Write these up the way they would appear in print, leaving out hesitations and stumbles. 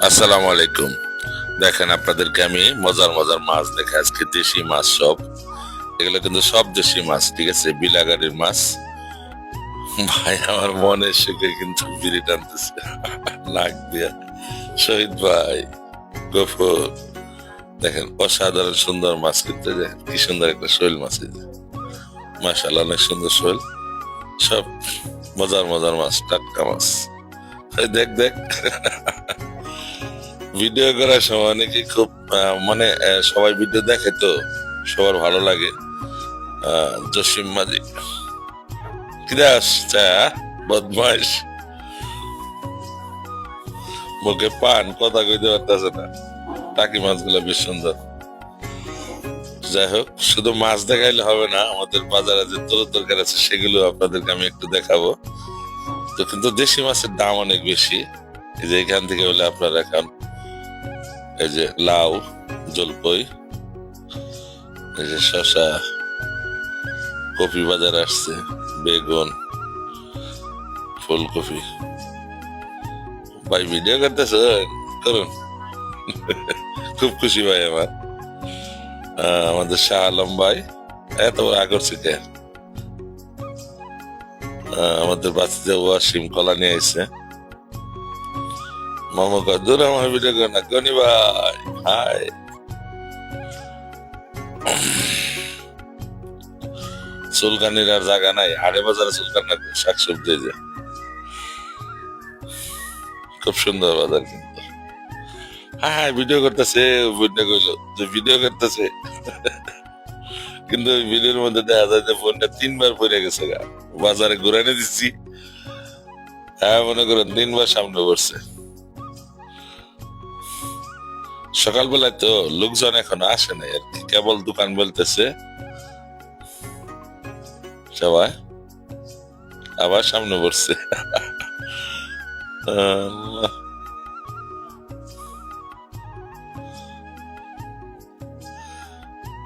আসসালামু আলাইকুম। দেখেন আপনাদেরকে আমি মজার মজার মাছ দেখে আজকে দেশি মাছ সব, এগুলো কিন্তু সব দেশি মাছ, ঠিক আছে, বিলাগাড়ির মাছ। ভাই আমার মনের সুখে কিন্তু বিড়ি টানতেছে নাক দিয়া। শহীদ ভাই, গফর, দেখেন অসাধারণ সুন্দর মাছ, কিন্তু দেখেন কি সুন্দর একটা শৈল মাছ, এই যে মাশাআল্লাহ অনেক সুন্দর শৈল। সব মজার মজার মাছ, টাটকা মাছ। এই দেখ দেখ ভিডিও করার সময় নাকি খুব মানে সবাই ভিডিও দেখে তো সবার ভালো লাগে। জসিম মাঝি কিরাস চা বদমাস, মুখে পান, কথা কইতে পারতেছে না। টাকি মাছগুলো বেশ সুন্দর। যাই হোক, শুধু মাছ দেখাইলে হবে না, আমাদের বাজারে যে তরকারি আছে সেগুলো আপনাদেরকে আমি একটু দেখাবো। তো কিন্তু দেশি মাছের দাম অনেক বেশি। এই যে এখান থেকে হলে আপনারা এখন এই যে লাউ, জলপই, এই যে শসা, কপি বাজার আসছে, বেগুন, ফুলকপি। ভাই ভিডিও করতেছেন, করুন। খুব খুশি ভাই আমার। আমাদের শাহ আলম ভাই এত আকর্ষিত কেন? আমাদের বাচ্চাদের ওয়াসিম কলা নিয়ে আইছে। মামা কদুর আমার ভিডিও করে না, গনি ভাই হাই। চুলকানির আর জায়গা নাই, হাড়ে বাজারে চুলকান না, শাকসবজি যে খুব সুন্দর বাজার কিন্তু। হ্যাঁ হ্যাঁ ভিডিও করতেছে, ভিডিও করলো যে ভিডিও করতেছে, কিন্তু ওই ভিডিওর মধ্যে দেখা যায় যে ফোনটা 3 বার পড়ে গেছে গা। বাজারে ঘুরাইনে দিচ্ছি, হ্যাঁ মনে করেন 3 বার সামনে পড়ছে। সকালবেলায় তো লোকজন এখনো আসে নাই আর কি, কেবল দোকান বলতেছে সবাই, আবার সামনে পড়ছে। আল্লাহ।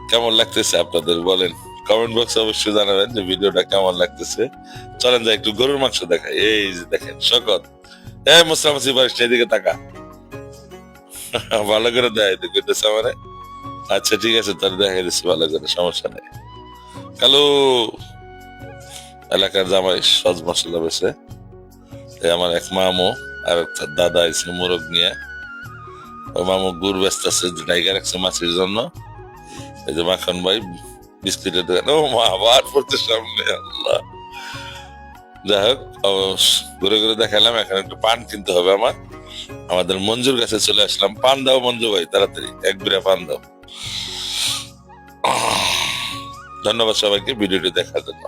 কেমন লাগতেছে আপনাদের বলেন, কমেন্ট বক্সে অবশ্যই জানাবেন যে ভিডিওটা কেমন লাগতেছে। চলেন যাই একটু গরুর মাংস দেখাই। এই যে দেখেন শকত, এই মুসলামসি বাড়ির এদিকে তাকা। ভালো করে দেয় দেখতেছে আমারে। আচ্ছা ঠিক আছে, তার দেখাই দিচ্ছি ভালো করে, সমস্যা নেই। কালো এলাকার জামাই সজ মশলা বেছে। আমার এক মামু আর একটা দাদা এসে মোরগ নিয়ে, ওই মামু গুড় ব্যস্ত আছে, জায়গা রাখছে মাছের জন্য। এই যে মাখন ভাই বিস্কুটের দোকান, ও মা আবার পড়তে সামনে, আল্লাহ। যাই হোক, ঘুরে ঘুরে দেখালাম, এখন একটু পান কিনতে হবে আমার। আমাদের মঞ্জুর কাছে চলে আসলাম। পান দাও মঞ্জু ভাই, তাড়াতাড়ি এক বিড়া পান দাও। ধন্যবাদ সবাইকে ভিডিওটি দেখার জন্য।